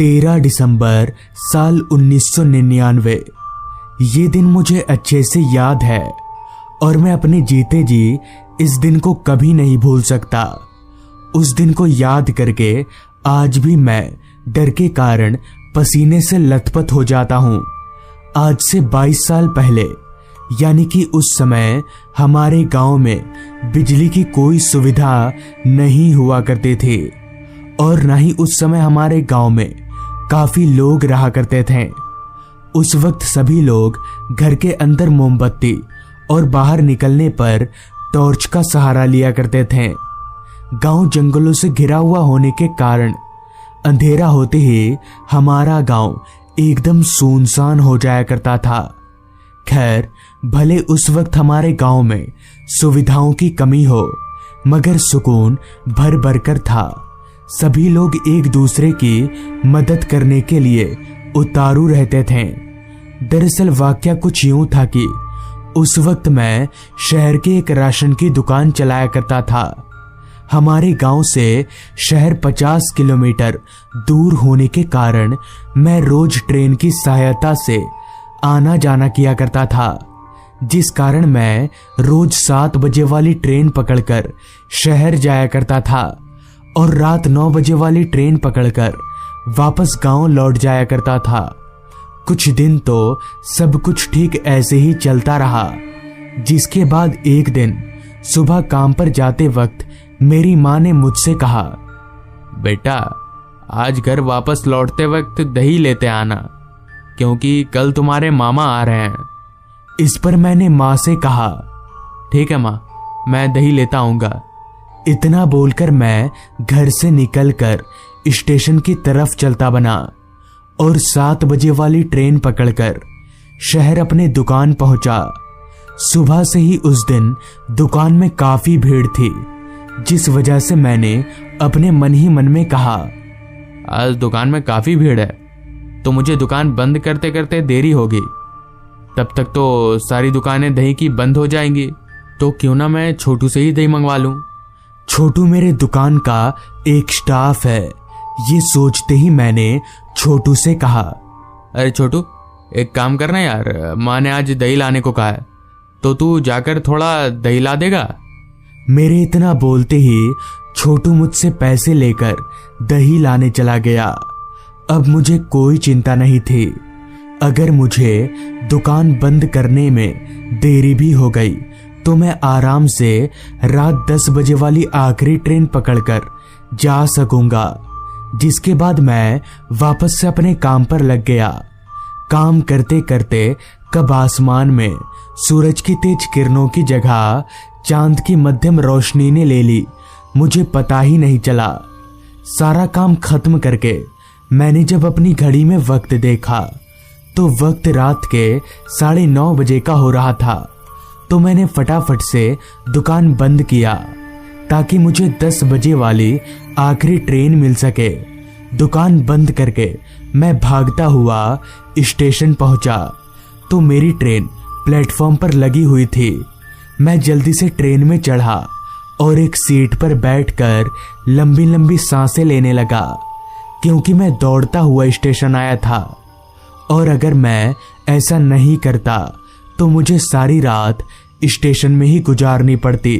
13 दिसंबर साल 1999। ये दिन मुझे अच्छे से याद है और मैं अपने जीते जी इस दिन को कभी नहीं भूल सकता। उस दिन को याद करके आज भी मैं डर के कारण पसीने से लथपथ हो जाता हूँ। आज से 22 साल पहले यानी कि उस समय हमारे गांव में बिजली की कोई सुविधा नहीं हुआ करती थी और ना ही उस समय हमारे गांव में काफी लोग रहा करते थे। उस वक्त सभी लोग घर के अंदर मोमबत्ती और बाहर निकलने पर टॉर्च का सहारा लिया करते थे। गांव जंगलों से घिरा हुआ होने के कारण अंधेरा होते ही हमारा गांव एकदम सुनसान हो जाया करता था। खैर, भले उस वक्त हमारे गांव में सुविधाओं की कमी हो, मगर सुकून भर भर कर था। सभी लोग एक दूसरे की मदद करने के लिए उतारू रहते थे। दरअसल वाकया कुछ यूं था कि उस वक्त मैं शहर के एक राशन की दुकान चलाया करता था। हमारे गांव से शहर 50 किलोमीटर दूर होने के कारण मैं रोज ट्रेन की सहायता से आना जाना किया करता था, जिस कारण मैं रोज 7 बजे वाली ट्रेन पकड़कर शहर जाया करता था और रात 9 बजे वाली ट्रेन पकड़कर वापस गांव लौट जाया करता था। कुछ दिन तो सब कुछ ठीक ऐसे ही चलता रहा, जिसके बाद एक दिन सुबह काम पर जाते वक्त मेरी माँ ने मुझसे कहा, बेटा आज घर वापस लौटते वक्त दही लेते आना, क्योंकि कल तुम्हारे मामा आ रहे हैं। इस पर मैंने माँ से कहा, ठीक है माँ, मैं दही लेता आऊंगा। इतना बोलकर मैं घर से निकलकर स्टेशन की तरफ चलता बना और 7 बजे वाली ट्रेन पकड़कर शहर अपने दुकान पहुंचा। सुबह से ही उस दिन दुकान में काफी भीड़ थी, जिस वजह से मैंने अपने मन ही मन में कहा, आज दुकान में काफी भीड़ है तो मुझे दुकान बंद करते करते देरी होगी। तब तक तो सारी दुकानें दही की बंद हो जाएंगी, तो क्यों ना मैं छोटू से ही दही मंगवा लूं। छोटू मेरे दुकान का एक स्टाफ है। ये सोचते ही मैंने छोटू से कहा, अरे छोटू, एक काम करना यार, माँ ने आज दही लाने को कहा है, तो तू जाकर थोड़ा दही ला देगा। मेरे इतना बोलते ही छोटू मुझसे पैसे लेकर दही लाने चला गया। अब मुझे कोई चिंता नहीं थी। अगर मुझे दुकान बंद करने में देरी भी हो गई तो मैं आराम से रात 10 बजे वाली आखिरी ट्रेन पकड़कर जा सकूंगा, जिसके बाद मैं वापस से अपने काम पर लग गया। काम करते करते कब आसमान में सूरज की तेज किरणों की जगह चांद की मध्यम रोशनी ने ले ली, मुझे पता ही नहीं चला। सारा काम खत्म करके मैंने जब अपनी घड़ी में वक्त देखा तो वक्त रात के 9:30 बजे का हो रहा था। तो मैंने फटाफट से दुकान बंद किया ताकि मुझे 10 बजे वाली आखिरी ट्रेन मिल सके। दुकान बंद करके मैं भागता हुआ स्टेशन पहुंचा तो मेरी ट्रेन प्लेटफॉर्म पर लगी हुई थी। मैं जल्दी से ट्रेन में चढ़ा और एक सीट पर बैठकर लंबी लंबी सांसें लेने लगा, क्योंकि मैं दौड़ता हुआ स्टेशन आया था और अगर मैं ऐसा नहीं करता तो मुझे सारी रात स्टेशन में ही गुजारनी पड़ती।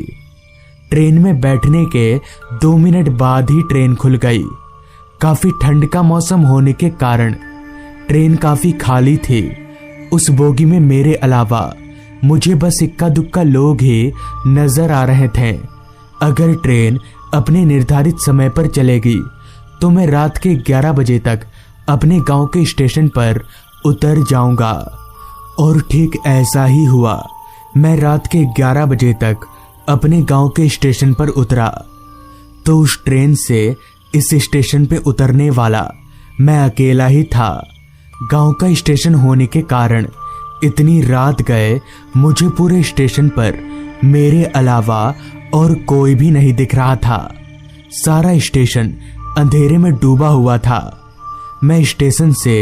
ट्रेन में बैठने के 2 मिनट बाद ही ट्रेन खुल गई। काफी ठंड का मौसम होने के कारण ट्रेन काफी खाली थी। उस बोगी में मेरे अलावा मुझे बस इक्का दुक्का लोग ही नजर आ रहे थे। अगर ट्रेन अपने निर्धारित समय पर चलेगी तो मैं रात के 11 बजे तक अपने गांव के स्टेशन पर उतर जाऊंगा। और ठीक ऐसा ही हुआ। मैं रात के 11 बजे तक अपने गांव के स्टेशन पर उतरा तो उस ट्रेन से इस स्टेशन पे उतरने वाला मैं अकेला ही था। गांव का स्टेशन होने के कारण इतनी रात गए मुझे पूरे स्टेशन पर मेरे अलावा और कोई भी नहीं दिख रहा था। सारा स्टेशन अंधेरे में डूबा हुआ था। मैं स्टेशन से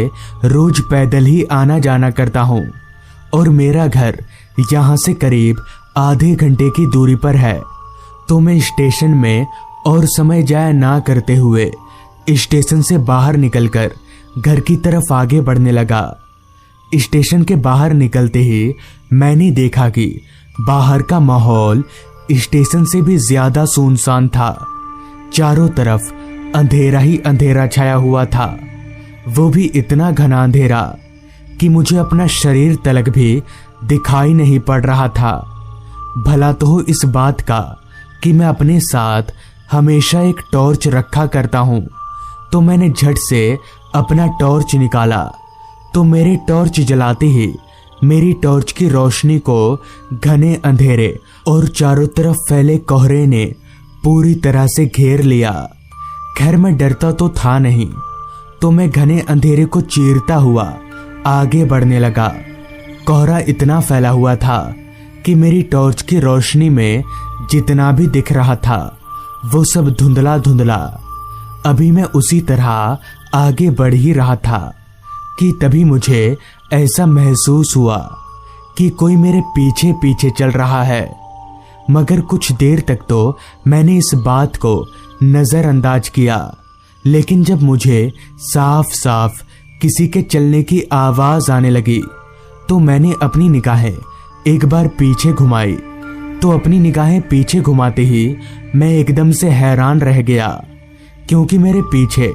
रोज पैदल ही आना जाना करता हूँ और मेरा घर यहाँ से करीब आधे घंटे की दूरी पर है। तो मैं स्टेशन में और समय जाया ना करते हुए स्टेशन से बाहर निकलकर घर की तरफ आगे बढ़ने लगा। स्टेशन के बाहर निकलते ही मैंने देखा कि बाहर का माहौल स्टेशन से भी ज्यादा सुनसान था। चारों तरफ अंधेरा ही अंधेरा छाया हुआ था, वो भी इतना घना अंधेरा कि मुझे अपना शरीर तलक भी दिखाई नहीं पड़ रहा था। भला तो हो इस बात का कि मैं अपने साथ हमेशा एक टॉर्च रखा करता हूं, तो मैंने झट से अपना टॉर्च निकाला तो मेरे टॉर्च जलाते ही मेरी टॉर्च की रोशनी को घने अंधेरे और चारों तरफ फैले कोहरे ने पूरी तरह से घेर लिया। खैर मैं डरता तो था नहीं, तो मैं घने अंधेरे को चीरता हुआ आगे बढ़ने लगा। कोहरा इतना फैला हुआ था कि मेरी टॉर्च की रोशनी में जितना भी दिख रहा था वो सब धुंधला धुंधला। अभी मैं उसी तरह आगे बढ़ ही रहा था कि तभी मुझे ऐसा महसूस हुआ कि कोई मेरे पीछे पीछे चल रहा है। मगर कुछ देर तक तो मैंने इस बात को नजरअंदाज किया, लेकिन जब मुझे साफ साफ किसी के चलने की आवाज आने लगी तो मैंने अपनी निगाहें एक बार पीछे घुमाई। तो अपनी निगाहें पीछे घुमाते ही मैं एकदम से हैरान रह गया, क्योंकि मेरे पीछे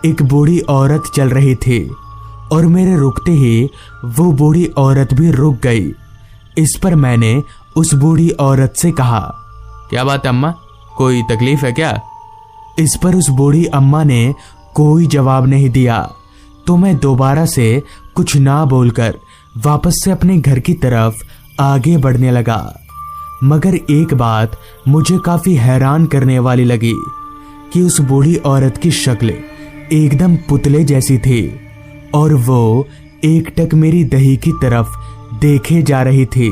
एक बूढ़ी औरत चल रही थी और मेरे रुकते ही वो बूढ़ी औरत भी रुक गई। इस पर मैंने उस बूढ़ी औरत से कहा, क्या बात है अम्मा, कोई तकलीफ है क्या? इस पर उस बूढ़ी अम्मा ने कोई जवाब नहीं दिया। तो मैं दोबारा से कुछ ना बोलकर वापस से अपने घर की तरफ आगे बढ़ने लगा। मगर एक बात मुझे काफी हैरान करने वाली लगी कि उस बूढ़ी औरत की शक्ल एकदम पुतले जैसी थी और वो एकटक मेरी दही की तरफ देखे जा रही थी।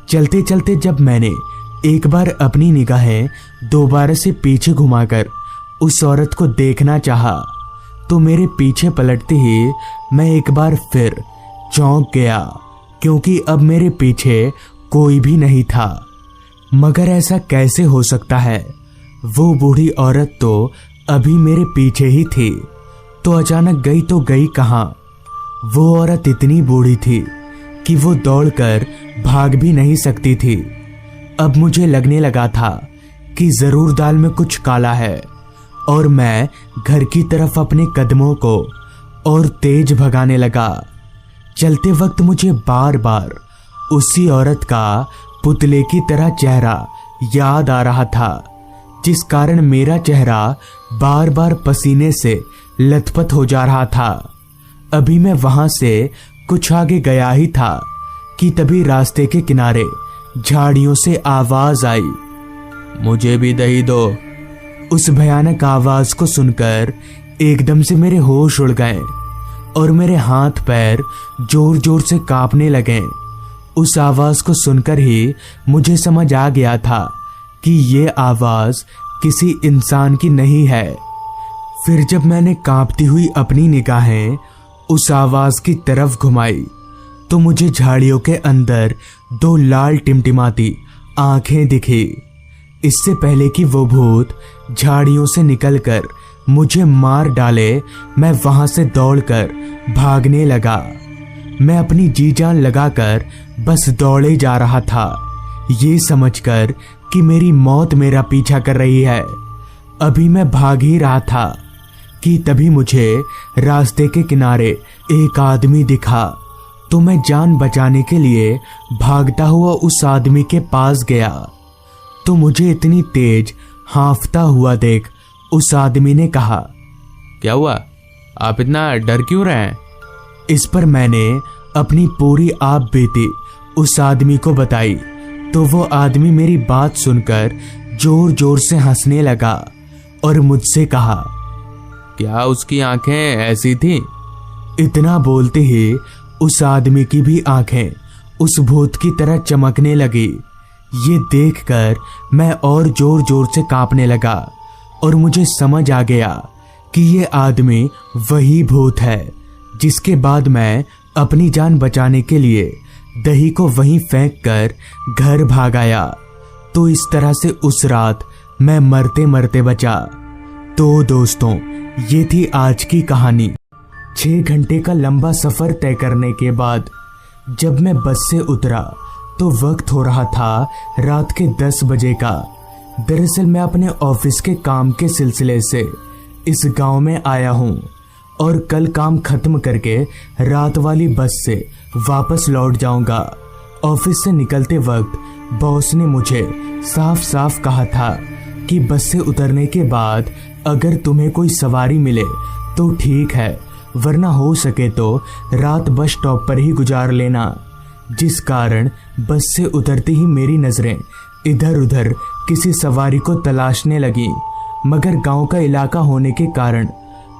चलते चलते जब मैंने एक बार अपनी निगाहें दोबारा से पीछे घुमाकर उस औरत को देखना चाहा, तो मेरे पीछे पलटते ही मैं एक बार फिर चौंक गया, क्योंकि अब मेरे पीछे कोई भी नहीं था। मगर ऐसा कैसे हो सकता है? वो बूढ़ी औरत तो अभी मेरे पीछे ही थी, तो अचानक गई तो गई कहां? वो औरत इतनी बूढ़ी थी कि वो दौड़कर भाग भी नहीं सकती थी। अब मुझे लगने लगा था कि जरूर दाल में कुछ काला है, और मैं घर की तरफ अपने कदमों को और तेज भगाने लगा। चलते वक्त मुझे बार बार उसी औरत का पुतले की तरह चेहरा याद आ रहा था, जिस कारण मेरा चेहरा बार बार पसीने से लथपथ हो जा रहा था। अभी मैं वहां से कुछ आगे गया ही था कि तभी रास्ते के किनारे झाड़ियों से आवाज आई, मुझे भी दही दो। उस भयानक आवाज को सुनकर एकदम से मेरे होश उड़ गए और मेरे हाथ पैर जोर जोर से कांपने लगे। उस आवाज को सुनकर ही मुझे समझ आ गया था कि ये आवाज किसी इंसान की नहीं है। फिर जब मैंने कांपती हुई अपनी निगाहें उस आवाज की तरफ घुमाई तो मुझे झाड़ियों के अंदर दो लाल टिमटिमाती आंखें दिखी। इससे पहले कि वो भूत झाड़ियों से निकलकर मुझे मार डाले, मैं वहां से दौड़कर भागने लगा। मैं अपनी जी जान लगाकर बस दौड़े जा रहा था, ये समझकर कि मेरी मौत मेरा पीछा कर रही है। अभी मैं भाग ही रहा था कि तभी मुझे रास्ते के किनारे एक आदमी दिखा। तो मैं जान बचाने के लिए भागता हुआ उस आदमी के पास गया, तो मुझे इतनी तेज हांफता हुआ देख उस आदमी ने कहा, क्या हुआ, आप इतना डर क्यों रहे हैं? इस पर मैंने अपनी पूरी आप बीती उस आदमी को बताई, तो वो आदमी मेरी बात सुनकर जोर जोर से हंसने लगा और मुझसे कहा, क्या उसकी आंखें ऐसी थीं? इतना बोलते ही उस आदमी की भी आंखें उस भूत की तरह चमकने लगी। ये देखकर मैं और जोर जोर से कांपने लगा और मुझे समझ आ गया कि ये आदमी वही भूत है, जिसके बाद मैं अपनी जान बचाने के लिए दही को वहीं फेंक कर घर भाग आया। तो इस तरह से उस रात मैं मरते मरते बचा। तो दोस्तों, ये थी आज की कहानी। 6 घंटे का लंबा सफर तय करने के बाद जब मैं बस से उतरा तो वक्त हो रहा था रात के 10 बजे का। दरअसल मैं अपने ऑफिस के काम के सिलसिले से इस गांव में आया हूं और कल काम खत्म करके रात वाली बस से वापस लौट जाऊंगा। ऑफिस से निकलते वक्त बॉस ने मुझे साफ साफ कहा था कि बस से उतरने के बाद अगर तुम्हें कोई सवारी मिले तो ठीक है, वरना हो सके तो रात बस स्टॉप पर ही गुजार लेना। जिस कारण बस से उतरते ही मेरी नजरें इधर उधर किसी सवारी को तलाशने लगी, मगर गांव का इलाका होने के कारण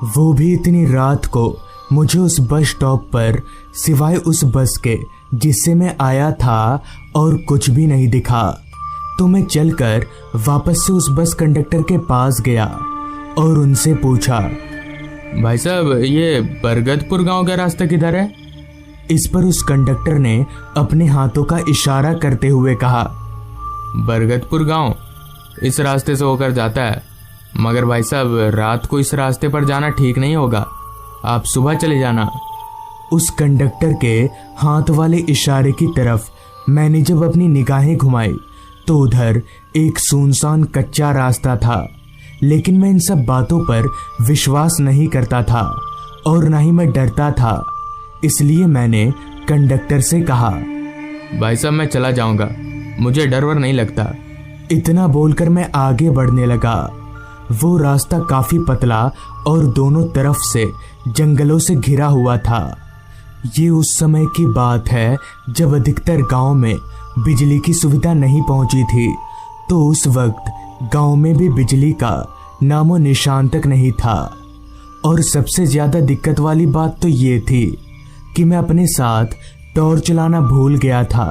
वो भी इतनी रात को मुझे उस बस स्टॉप पर सिवाय उस बस के जिससे मैं आया था और कुछ भी नहीं दिखा। तो मैं चलकर वापस से उस बस कंडक्टर के पास गया और उनसे पूछा, भाई साहब ये बरगदपुर गांव का रास्ता किधर है? इस पर उस कंडक्टर ने अपने हाथों का इशारा करते हुए कहा, बरगदपुर गांव इस रास्ते से होकर जाता है, मगर भाई साहब रात को इस रास्ते पर जाना ठीक नहीं होगा, आप सुबह चले जाना। उस कंडक्टर के हाथ वाले इशारे की तरफ मैंने जब अपनी निगाहें घुमाई तो उधर एक सुनसान कच्चा रास्ता था, लेकिन मैं इन सब बातों पर विश्वास नहीं करता था और ना ही मैं डरता था। इसलिए मैंने कंडक्टर से कहा, भाई साहब मैं चला जाऊंगा, मुझे डर वर नहीं लगता। इतना बोलकर मैं आगे बढ़ने लगा। वो रास्ता काफी पतला और दोनों तरफ से जंगलों से घिरा हुआ था। ये उस समय की बात है जब अधिकतर गांव में बिजली की सुविधा नहीं पहुंची थी, तो उस वक्त गांव में भी बिजली का नामो निशान तक नहीं था। और सबसे ज्यादा दिक्कत वाली बात तो ये थी कि मैं अपने साथ टॉर्च लाना भूल गया था।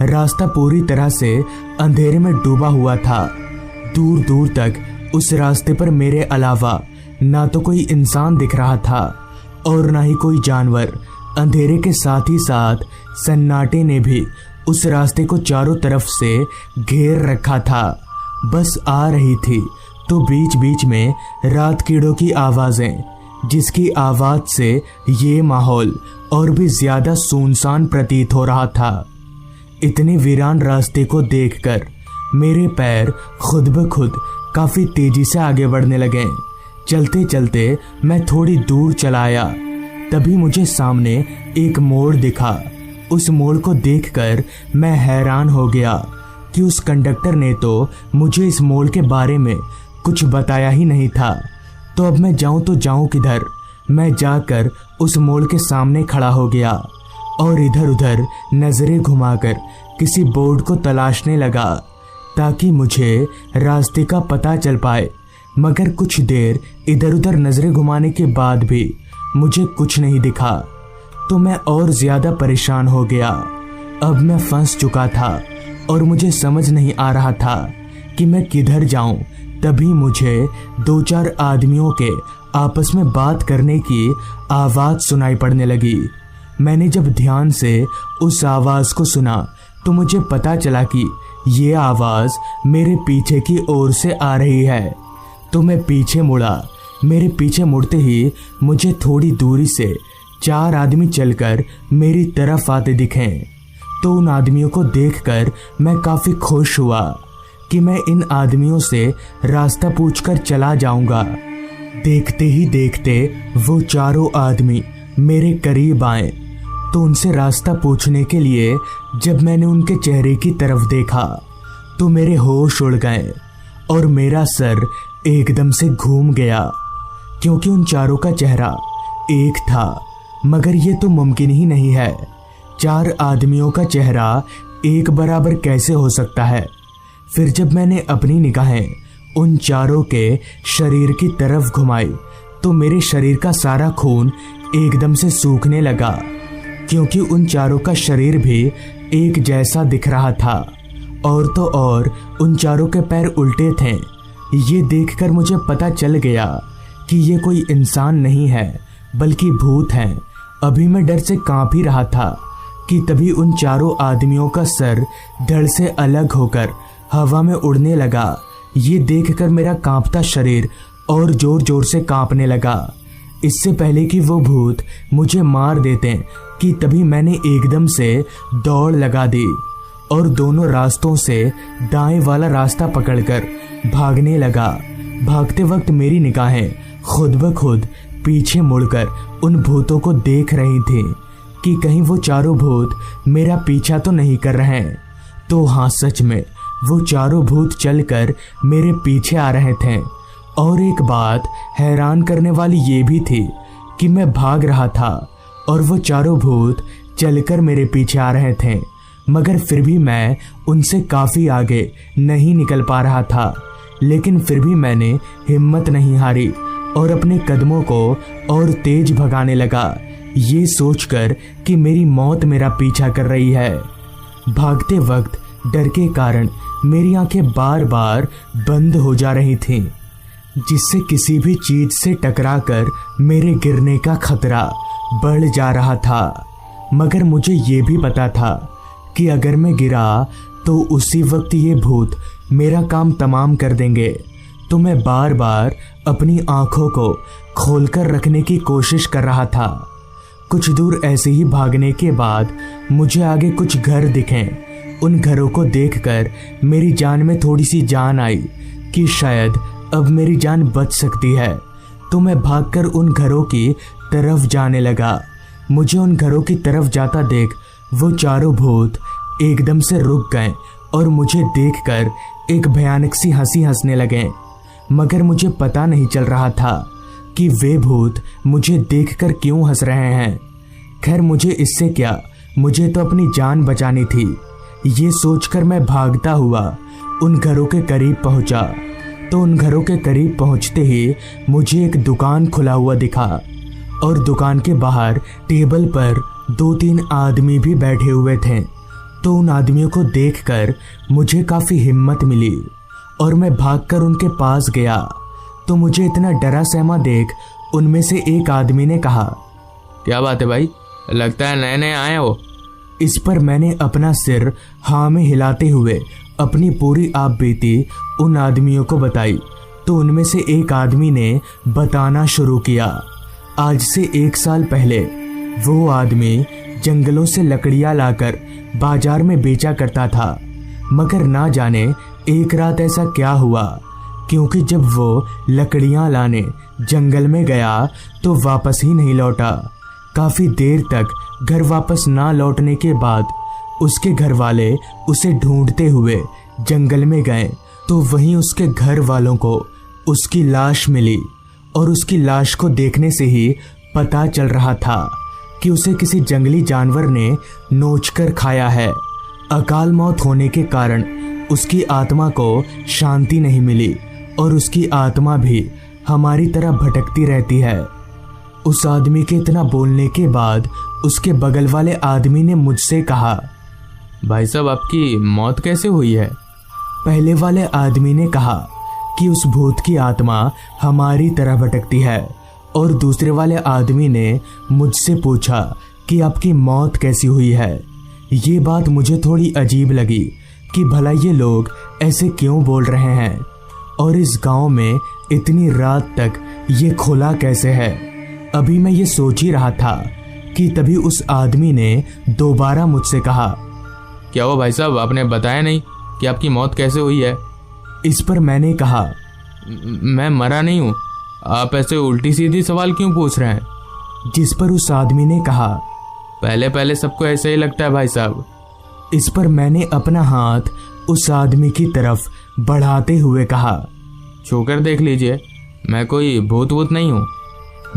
रास्ता पूरी तरह से अंधेरे में डूबा हुआ था। दूर दूर तक उस रास्ते पर मेरे अलावा ना तो कोई इंसान दिख रहा था और ना ही कोई जानवर। अंधेरे के साथ ही साथ सन्नाटे ने भी उस रास्ते को चारों तरफ से घेर रखा था। बस आ रही थी तो बीच बीच में रात कीड़ों की आवाजें, जिसकी आवाज से ये माहौल और भी ज्यादा सुनसान प्रतीत हो रहा था। इतने वीरान रास्ते को देखकर मेरे पैर खुद ब खुद काफी तेजी से आगे बढ़ने लगे। चलते चलते मैं थोड़ी दूर चलाया, तभी मुझे सामने एक मोड़ दिखा। उस मोड़ को देखकर मैं हैरान हो गया कि उस कंडक्टर ने तो मुझे इस मोड़ के बारे में कुछ बताया ही नहीं था। तो अब मैं जाऊं तो जाऊं किधर? मैं जाकर उस मोड़ के सामने खड़ा हो गया और इधर उधर नजरें घुमाकर किसी बोर्ड को तलाशने लगा ताकि मुझे रास्ते का पता चल पाए। मगर कुछ देर इधर उधर नजरें घुमाने के बाद भी मुझे कुछ नहीं दिखा, तो मैं और ज्यादा परेशान हो गया। अब मैं फंस चुका था और मुझे समझ नहीं आ रहा था कि मैं किधर जाऊं। तभी मुझे 2-4 आदमियों के आपस में बात करने की आवाज सुनाई पड़ने लगी। मैंने जब ध्यान से उस आवाज को सुना तो मुझे पता चला कि ये आवाज मेरे पीछे की ओर से आ रही है। तो मैं पीछे मुड़ा। मेरे पीछे मुड़ते ही मुझे थोड़ी दूरी से 4 आदमी चलकर मेरी तरफ आते दिखे। तो उन आदमियों को देखकर मैं काफी खुश हुआ कि मैं इन आदमियों से रास्ता पूछकर चला जाऊंगा। देखते ही देखते वो चारों आदमी मेरे करीब आए, तो उनसे रास्ता पूछने के लिए जब मैंने उनके चेहरे की तरफ देखा तो मेरे होश उड़ गए और मेरा सर एकदम से घूम गया, क्योंकि उन चारों का चेहरा एक था। मगर ये तो मुमकिन ही नहीं है। 4 आदमियों का चेहरा एक बराबर कैसे हो सकता है? फिर जब मैंने अपनी निगाहें उन चारों के शरीर की तरफ घुमाई तो मेरे शरीर का सारा खून एकदम से सूखने लगा, क्योंकि उन चारों का शरीर भी एक जैसा दिख रहा था। और तो और उन चारों के पैर उल्टे थे। ये देखकर मुझे पता चल गया कि ये कोई इंसान नहीं है बल्कि भूत हैं। अभी मैं डर से कांप ही रहा था कि तभी उन चारों आदमियों का सर धड़ से अलग होकर हवा में उड़ने लगा। ये देखकर मेरा कांपता शरीर और जोर जोर से कांपने लगा। इससे पहले कि वो भूत मुझे मार देते कि तभी मैंने एकदम से दौड़ लगा दी और दोनों रास्तों से दाएं वाला रास्ता पकड़कर भागने लगा। भागते वक्त मेरी निगाहें खुद ब खुद पीछे मुड़कर उन भूतों को देख रही थी कि कहीं वो चारों भूत मेरा पीछा तो नहीं कर रहे हैं। तो हाँ, सच में वो चारों भूत चलकर मेरे पीछे आ रहे थे। और एक बात हैरान करने वाली ये भी थी कि मैं भाग रहा था और वो चारों भूत चलकर मेरे पीछे आ रहे थे, मगर फिर भी मैं उनसे काफ़ी आगे नहीं निकल पा रहा था। लेकिन फिर भी मैंने हिम्मत नहीं हारी और अपने कदमों को और तेज भगाने लगा, ये सोचकर कि मेरी मौत मेरा पीछा कर रही है। भागते वक्त डर के कारण मेरी आंखें बार बार बंद हो जा रही थीं, जिससे किसी भी चीज से टकराकर मेरे गिरने का खतरा बढ़ जा रहा था। मगर मुझे ये भी पता था कि अगर मैं गिरा तो उसी वक्त ये भूत मेरा काम तमाम कर देंगे। तो मैं बार बार अपनी आंखों को खोलकर रखने की कोशिश कर रहा था। कुछ दूर ऐसे ही भागने के बाद मुझे आगे कुछ घर दिखे। उन घरों को देखकर मेरी जान में थोड़ी सी जान आई कि शायद अब मेरी जान बच सकती है। तो मैं भागकर उन घरों की तरफ जाने लगा। मुझे उन घरों की तरफ जाता देख वो चारों भूत एकदम से रुक गए और मुझे देखकर एक भयानक सी हंसी हंसने लगे। मगर मुझे पता नहीं चल रहा था कि वे भूत मुझे देखकर क्यों हंस रहे हैं। खैर, मुझे इससे क्या, मुझे तो अपनी जान बचानी थी। ये सोचकर मैं भागता हुआ उन घरों के करीब पहुंचा। तो उन घरों के करीब पहुंचते ही मुझे एक दुकान खुला हुआ दिखा और दुकान के बाहर टेबल पर 2-3 आदमी भी बैठे हुए थे। तो उन आदमियों को देखकर मुझे काफ़ी हिम्मत मिली और मैं भागकर उनके पास गया। तो मुझे इतना डरा सहमा देख उनमें से एक आदमी ने कहा, क्या बात है भाई, लगता है नए नए आए हो। इस पर मैंने अपना सिर हाँ में हिलाते हुए अपनी पूरी आप बीती उन आदमियों को बताई। तो उनमें से एक आदमी ने बताना शुरू किया। आज से 1 साल पहले वो आदमी जंगलों से लकड़ियां लाकर बाजार में बेचा करता था। मगर ना जाने एक रात ऐसा क्या हुआ, क्योंकि जब वो लकड़ियां लाने जंगल में गया तो वापस ही नहीं लौटा। काफ़ी देर तक घर वापस ना लौटने के बाद उसके घर वाले उसे ढूंढते हुए जंगल में गए। तो वहीं उसके घर वालों को उसकी लाश मिली और उसकी लाश को देखने से ही पता चल रहा था कि उसे किसी जंगली जानवर ने नोचकर खाया है। अकाल मौत होने के कारण उसकी आत्मा को शांति नहीं मिली और उसकी आत्मा भी हमारी तरह भटकती रहती है। उस आदमी के इतना बोलने के बाद उसके बगल वाले आदमी ने मुझसे कहा, भाई साहब, आपकी मौत कैसे हुई है। पहले वाले आदमी ने कहा कि उस भूत की आत्मा हमारी तरह भटकती है और दूसरे वाले आदमी ने मुझसे पूछा कि आपकी मौत कैसी हुई है। ये बात मुझे थोड़ी अजीब लगी कि भला ये लोग ऐसे क्यों बोल रहे हैं और इस गांव में इतनी रात तक ये खुला कैसे है। अभी मैं ये सोच ही रहा था कि तभी उस आदमी ने दोबारा मुझसे कहा, क्या हुआ भाई साहब, आपने बताया नहीं कि आपकी मौत कैसे हुई है। इस पर मैंने कहा, मैं मरा नहीं हूँ, आप ऐसे उल्टी सीधी सवाल क्यों पूछ रहे हैं। जिस पर उस आदमी ने कहा, पहले पहले सबको ऐसे ही लगता है भाई साहब। इस पर मैंने अपना हाथ उस आदमी की तरफ बढ़ाते हुए कहा, छूकर देख लीजिए, मैं कोई भूत वूत नहीं हूँ।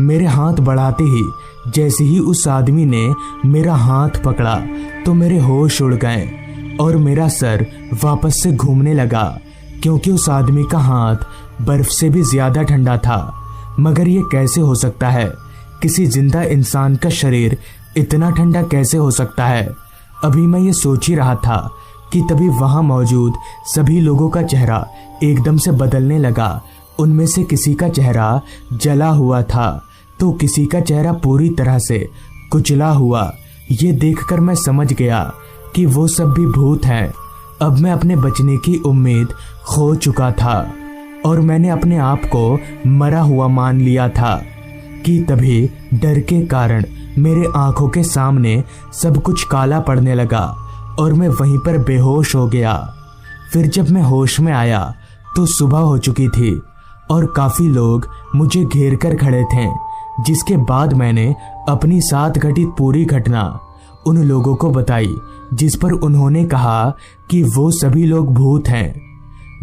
मेरे हाथ बढ़ाते ही जैसे ही उस आदमी ने मेरा हाथ पकड़ा तो मेरे होश उड़ गए और मेरा सर वापस से घूमने लगा, क्योंकि उस आदमी का हाथ बर्फ से भी ज्यादा ठंडा था। मगर ये कैसे हो सकता है, किसी जिंदा इंसान का शरीर इतना ठंडा कैसे हो सकता है। अभी मैं ये सोच ही रहा था कि तभी वहां मौजूद सभी लोगों का चेहरा एकदम से बदलने लगा। उनमें से किसी का चेहरा जला हुआ था तो किसी का चेहरा पूरी तरह से कुचला हुआ। ये देखकर मैं समझ गया कि वो सब भी भूत हैं। अब मैं अपने बचने की उम्मीद खो चुका था और मैंने अपने आप को मरा हुआ मान लिया था। कि तभी डर के कारण मेरे आंखों के सामने सब कुछ काला पड़ने लगा और मैं वहीं पर बेहोश हो गया। फिर जब मैं होश में आया तो सुबह हो चुकी थी और काफी लोग मुझे घेर कर खड़े थे, जिसके बाद मैंने अपनी साथ घटित पूरी घटना उन लोगों को बताई, जिस पर उन्होंने कहा कि वो सभी लोग भूत हैं।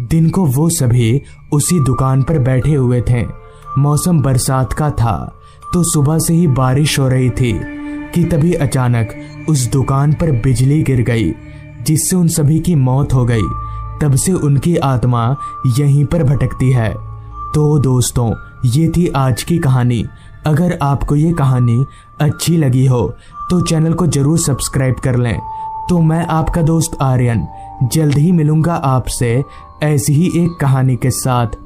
दिन को वो सभी उसी दुकान पर बैठे हुए थे। मौसम बरसात का था तो सुबह से ही बारिश हो रही थी कि तभी अचानक उस दुकान पर बिजली गिर गई, जिससे उन सभी की मौत हो गई। तब से उनकी आत्मा यहीं पर भटकती है। तो दोस्तों, ये थी आज की कहानी। अगर आपको ये कहानी अच्छी लगी हो तो चैनल को जरूर सब्सक्राइब कर लें। तो मैं आपका दोस्त आर्यन जल्द ही मिलूंगा आपसे ऐसी ही एक कहानी के साथ।